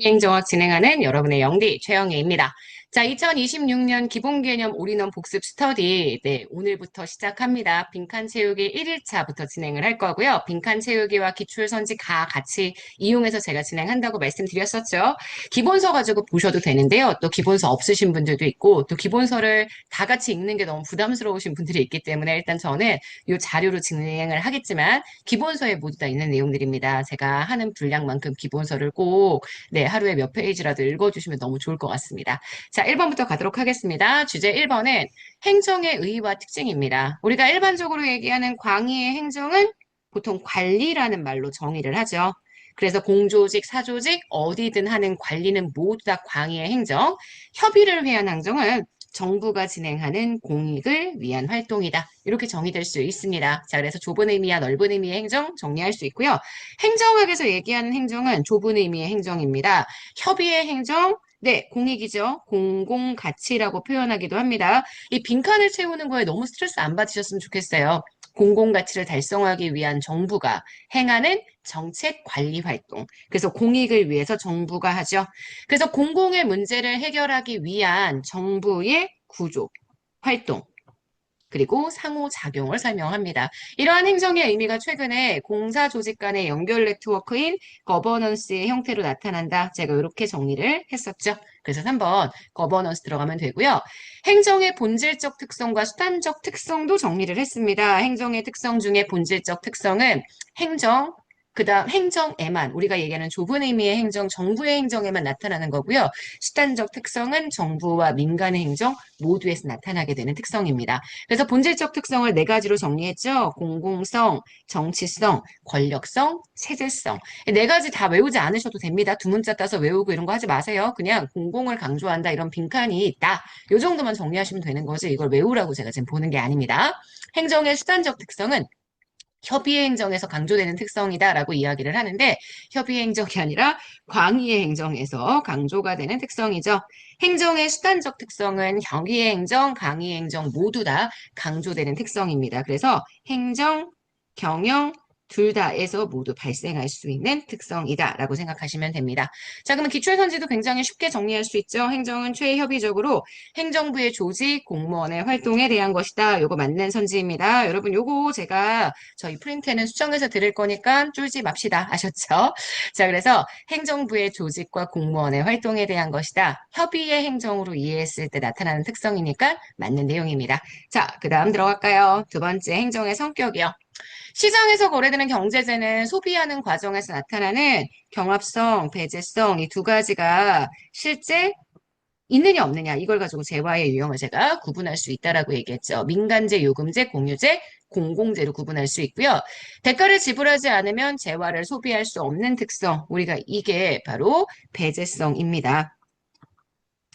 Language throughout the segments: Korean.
행정학 진행하는 여러분의 영디 최영애입니다. 자, 2026년 기본개념 올인원 복습 스터디, 네, 오늘부터 시작합니다. 빈칸 채우기 1일차부터 진행을 할 거고요. 빈칸 채우기와 기출선지 가 같이 이용해서 제가 진행한다고 말씀드렸었죠. 기본서 가지고 보셔도 되는데요. 또 기본서 없으신 분들도 있고, 또 기본서를 다 같이 읽는 게 너무 부담스러우신 분들이 있기 때문에 일단 저는 이 자료로 진행을 하겠지만, 기본서에 모두 다 있는 내용들입니다. 제가 하는 분량만큼 기본서를 꼭 네, 하루에 몇 페이지라도 읽어주시면 너무 좋을 것 같습니다. 자, 1번부터 가도록 하겠습니다. 주제 1번은 행정의 의의와 특징입니다. 우리가 일반적으로 얘기하는 광의의 행정은 보통 관리라는 말로 정의를 하죠. 그래서 공조직, 사조직, 어디든 하는 관리는 모두 다 광의의 행정. 협의를 위한 행정은 정부가 진행하는 공익을 위한 활동이다. 이렇게 정의될 수 있습니다. 자, 그래서 좁은 의미와 넓은 의미의 행정 정리할 수 있고요. 행정학에서 얘기하는 행정은 좁은 의미의 행정입니다. 협의의 행정, 네, 공익이죠. 공공가치라고 표현하기도 합니다. 이 빈칸을 채우는 거에 너무 스트레스 안 받으셨으면 좋겠어요. 공공가치를 달성하기 위한 정부가 행하는 정책 관리 활동. 그래서 공익을 위해서 정부가 하죠. 그래서 공공의 문제를 해결하기 위한 정부의 구조, 활동. 그리고 상호작용을 설명합니다. 이러한 행정의 의미가 최근에 공사 조직 간의 연결 네트워크인 거버넌스의 형태로 나타난다. 제가 이렇게 정리를 했었죠. 그래서 3번 거버넌스 들어가면 되고요. 행정의 본질적 특성과 수단적 특성도 정리를 했습니다. 행정의 특성 중에 본질적 특성은 행정, 그다음 행정에만 우리가 얘기하는 좁은 의미의 행정, 정부의 행정에만 나타나는 거고요. 수단적 특성은 정부와 민간의 행정 모두에서 나타나게 되는 특성입니다. 그래서 본질적 특성을 네 가지로 정리했죠. 공공성, 정치성, 권력성, 체제성. 네 가지 다 외우지 않으셔도 됩니다. 두 문자 따서 외우고 이런 거 하지 마세요. 그냥 공공을 강조한다 이런 빈칸이 있다. 이 정도만 정리하시면 되는 거지. 이걸 외우라고 제가 지금 보는 게 아닙니다. 행정의 수단적 특성은 협의의 행정에서 강조되는 특성이다라고 이야기를 하는데 협의의 행정이 아니라 광의의 행정에서 강조가 되는 특성이죠. 행정의 수단적 특성은 협의의 행정, 강의의 행정 모두 다 강조되는 특성입니다. 그래서 행정, 경영, 둘 다에서 모두 발생할 수 있는 특성이다라고 생각하시면 됩니다. 자, 그러면 기출선지도 굉장히 쉽게 정리할 수 있죠. 행정은 최협의적으로 행정부의 조직, 공무원의 활동에 대한 것이다. 요거 맞는 선지입니다. 여러분 요거 제가 저희 프린트에는 수정해서 드릴 거니까 쫄지 맙시다. 아셨죠? 자, 그래서 행정부의 조직과 공무원의 활동에 대한 것이다. 협의의 행정으로 이해했을 때 나타나는 특성이니까 맞는 내용입니다. 자, 그 다음 들어갈까요? 두 번째 행정의 성격이요. 시장에서 거래되는 경제재는 소비하는 과정에서 나타나는 경합성, 배제성 이 두 가지가 실제 있느냐 없느냐 이걸 가지고 재화의 유형을 제가 구분할 수 있다라고 얘기했죠. 민간재, 요금재, 공유재, 공공재로 구분할 수 있고요. 대가를 지불하지 않으면 재화를 소비할 수 없는 특성. 우리가 이게 바로 배제성입니다.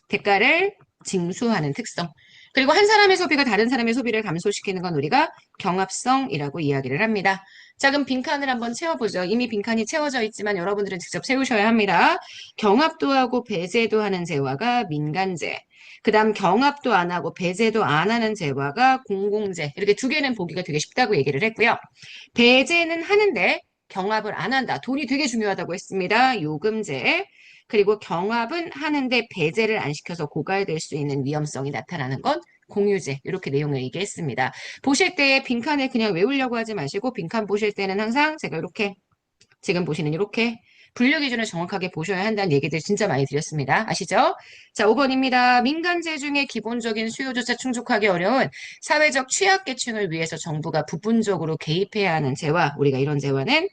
대가를 징수하는 특성. 그리고 한 사람의 소비가 다른 사람의 소비를 감소시키는 건 우리가 경합성이라고 이야기를 합니다. 자, 그럼 빈칸을 한번 채워보죠. 이미 빈칸이 채워져 있지만 여러분들은 직접 채우셔야 합니다. 경합도 하고 배제도 하는 재화가 민간재. 그 다음 경합도 안 하고 배제도 안 하는 재화가 공공재. 이렇게 두 개는 보기가 되게 쉽다고 얘기를 했고요. 배제는 하는데 경합을 안 한다. 돈이 되게 중요하다고 했습니다. 요금제. 그리고 경합은 하는데 배제를 안 시켜서 고갈될 수 있는 위험성이 나타나는 건 공유제. 이렇게 내용을 얘기했습니다. 보실 때 빈칸을 그냥 외우려고 하지 마시고 빈칸 보실 때는 항상 제가 이렇게 지금 보시는 이렇게 분류 기준을 정확하게 보셔야 한다는 얘기들 진짜 많이 드렸습니다. 아시죠? 자, 5번입니다. 민간재 중에 기본적인 수요조차 충족하기 어려운 사회적 취약계층을 위해서 정부가 부분적으로 개입해야 하는 재화, 우리가 이런 재화는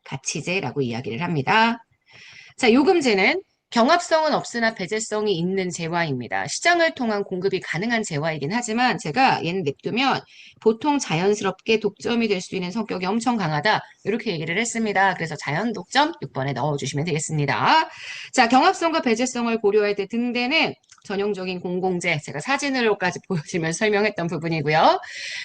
가치재라고 이야기를 합니다. 자, 요금제는 경합성은 없으나 배제성이 있는 재화입니다. 시장을 통한 공급이 가능한 재화이긴 하지만 제가 얘는 냅두면 보통 자연스럽게 독점이 될 수 있는 성격이 엄청 강하다. 이렇게 얘기를 했습니다. 그래서 자연 독점 6번에 넣어주시면 되겠습니다. 자, 경합성과 배제성을 고려할 때 등대는 전형적인 공공재, 제가 사진으로까지 보여주면서 설명했던 부분이고요.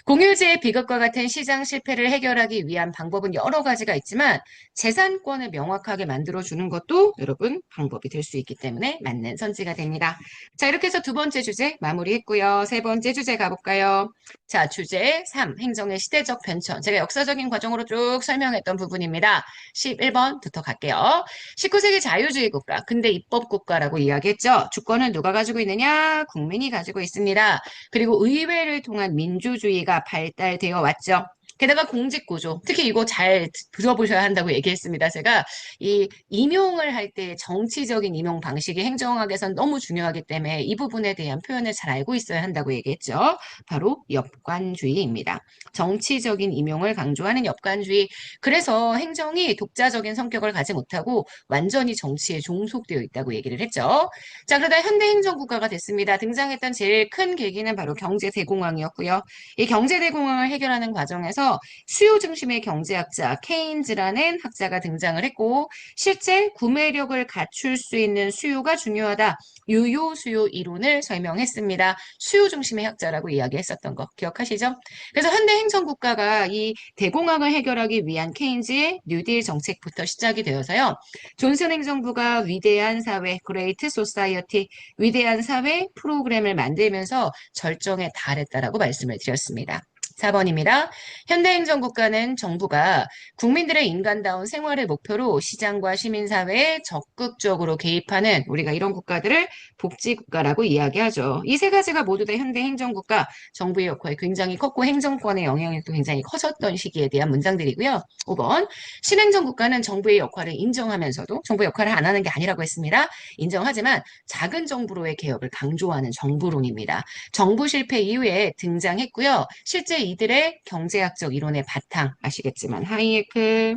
공유제의 비극과 같은 시장 실패를 해결하기 위한 방법은 여러 가지가 있지만 재산권을 명확하게 만들어주는 것도 여러분 방법이 될 수 있기 때문에 맞는 선지가 됩니다. 자, 이렇게 해서 두 번째 주제 마무리했고요. 세 번째 주제 가볼까요? 자, 주제 3, 행정의 시대적 변천. 제가 역사적인 과정으로 쭉 설명했던 부분입니다. 11번부터 갈게요. 19세기 자유주의 국가, 근대 입법 국가라고 이야기했죠. 주권은 누가 가지고 있느냐? 국민이 가지고 있습니다. 그리고 의회를 통한 민주주의가 발달되어 왔죠. 게다가 공직구조, 특히 이거 잘 들어보셔야 한다고 얘기했습니다. 제가 이 임용을 할 때 정치적인 임용 방식이 행정학에선 너무 중요하기 때문에 이 부분에 대한 표현을 잘 알고 있어야 한다고 얘기했죠. 바로 엽관주의입니다. 정치적인 임용을 강조하는 엽관주의. 그래서 행정이 독자적인 성격을 가지 못하고 완전히 정치에 종속되어 있다고 얘기를 했죠. 자, 그러다 현대 행정국가가 됐습니다. 등장했던 제일 큰 계기는 바로 경제대공황이었고요. 이 경제대공황을 해결하는 과정에서 수요 중심의 경제학자 케인즈라는 학자가 등장을 했고 실제 구매력을 갖출 수 있는 수요가 중요하다. 유효 수요 이론을 설명했습니다. 수요 중심의 학자라고 이야기했었던 거 기억하시죠? 그래서 현대 행정국가가 이 대공황을 해결하기 위한 케인즈의 뉴딜 정책부터 시작이 되어서요. 존슨 행정부가 위대한 사회, 그레이트 소사이어티, 위대한 사회 프로그램을 만들면서 절정에 달했다라고 말씀을 드렸습니다. 4번입니다. 현대행정국가는 정부가 국민들의 인간다운 생활을 목표로 시장과 시민사회에 적극적으로 개입하는 우리가 이런 국가들을 복지국가라고 이야기하죠. 이 세 가지가 모두 다 현대행정국가, 정부의 역할이 굉장히 컸고 행정권의 영향력도 굉장히 커졌던 시기에 대한 문장들이고요. 5번, 신행정국가는 정부의 역할을 인정하면서도 정부 역할을 안 하는 게 아니라고 했습니다. 인정하지만 작은 정부로의 개혁을 강조하는 정부론입니다. 정부 실패 이후에 등장했고요. 실제 이들의 경제학적 이론의 바탕 아시겠지만 하이에크,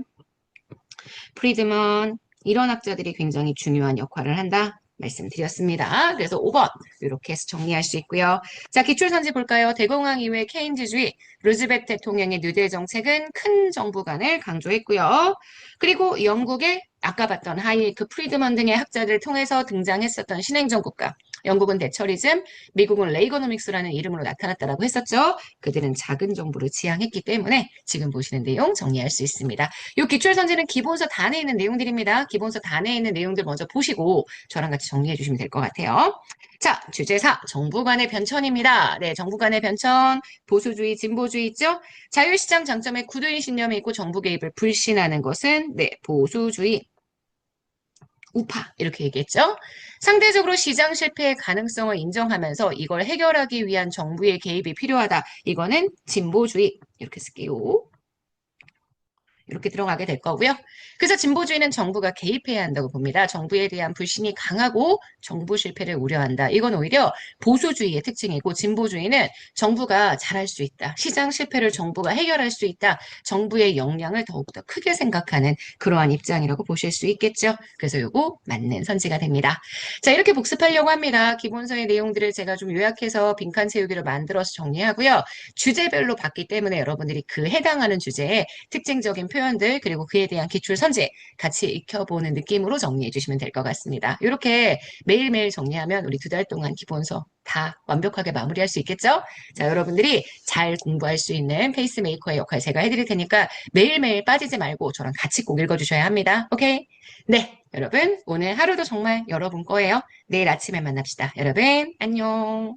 프리드먼 이런 학자들이 굉장히 중요한 역할을 한다. 말씀드렸습니다. 그래서 5번 이렇게 해서 정리할 수 있고요. 자, 기출선지 볼까요? 대공황 이후의 케인즈주의, 루즈베트 대통령의 뉴딜 정책은 큰 정부관을 강조했고요. 그리고 영국의 아까 봤던 하이에크, 프리드먼 등의 학자들을 통해서 등장했었던 신행정국가. 영국은 대처리즘, 미국은 레이거노믹스라는 이름으로 나타났다라고 했었죠. 그들은 작은 정부를 지향했기 때문에 지금 보시는 내용 정리할 수 있습니다. 이 기출선지는 기본서 단에 있는 내용들입니다. 기본서 단에 있는 내용들 먼저 보시고 저랑 같이 정리해 주시면 될 것 같아요. 자, 주제 4, 정부 간의 변천입니다. 네, 정부 간의 변천, 보수주의, 진보주의 있죠? 자유시장 장점에 구두인 신념이 있고 정부 개입을 불신하는 것은 네, 보수주의. 우파 이렇게 얘기했죠. 상대적으로 시장 실패의 가능성을 인정하면서 이걸 해결하기 위한 정부의 개입이 필요하다. 이거는 진보주의 이렇게 쓸게요. 이렇게 들어가게 될 거고요. 그래서 진보주의는 정부가 개입해야 한다고 봅니다. 정부에 대한 불신이 강하고 정부 실패를 우려한다. 이건 오히려 보수주의의 특징이고 진보주의는 정부가 잘할 수 있다. 시장 실패를 정부가 해결할 수 있다. 정부의 역량을 더욱더 크게 생각하는 그러한 입장이라고 보실 수 있겠죠. 그래서 요거 맞는 선지가 됩니다. 자, 이렇게 복습하려고 합니다. 기본서의 내용들을 제가 좀 요약해서 빈칸 채우기를 만들어서 정리하고요. 주제별로 봤기 때문에 여러분들이 그 해당하는 주제에 특징적인 표현들 그리고 그에 대한 기출 선지 같이 익혀보는 느낌으로 정리해 주시면 될 것 같습니다. 이렇게 매일매일 정리하면 우리 2달 동안 기본서 다 완벽하게 마무리할 수 있겠죠? 자, 여러분들이 잘 공부할 수 있는 페이스메이커의 역할 제가 해드릴 테니까 매일매일 빠지지 말고 저랑 같이 꼭 읽어주셔야 합니다. 오케이? 네, 여러분 오늘 하루도 정말 여러분 거예요. 내일 아침에 만납시다. 여러분 안녕.